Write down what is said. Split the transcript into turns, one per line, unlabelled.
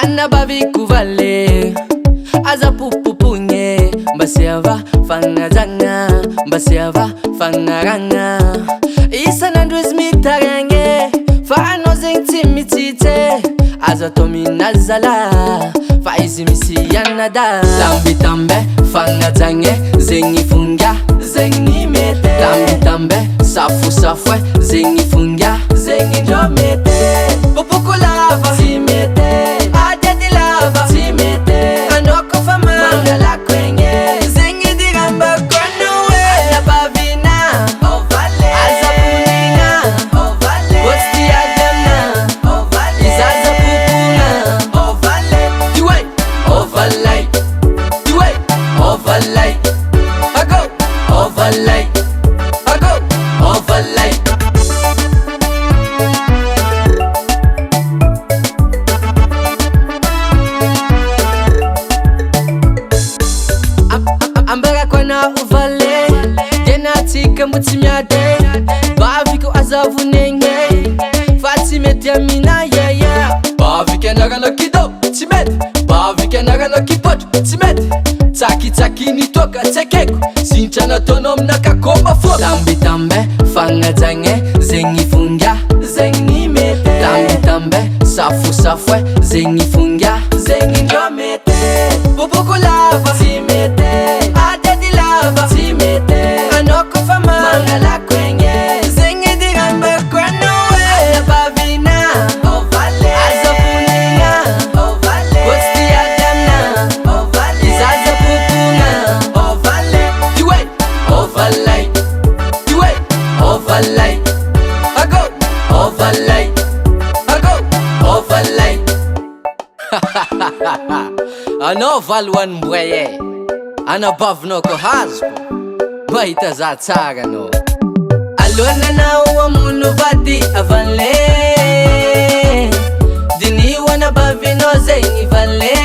Anabaviku vale aza pupupunye mbasiava fangazanga mbasiava fangaranga isa nandwez mitarange fano zengtimitite aza tominazala faizi misiyanada lambi tambe fangazange zengi funga zengi mete lambi tambe safu safwe zengi funga zengi jomete pupukulava simete Ambara kwana uvale Genatika mutimiade Baviko azavunenge Fatime diamina yeah Bavike nagano kido Timet Bavike nagano kipot Timet Taki taki nitoka tekeko Sinchana tonom nakakomba fo Lambi tambe Fangazange Zengi funga Zengi mete Lambi tambe Safu safwe Zengi funga Zengi njomete Pupuku lava Simete Ano valwan mbweye Anabavno ko haspo Mahita za tsara no Alona na uwa munu vadi avanle Dini wana bavino zengi vanle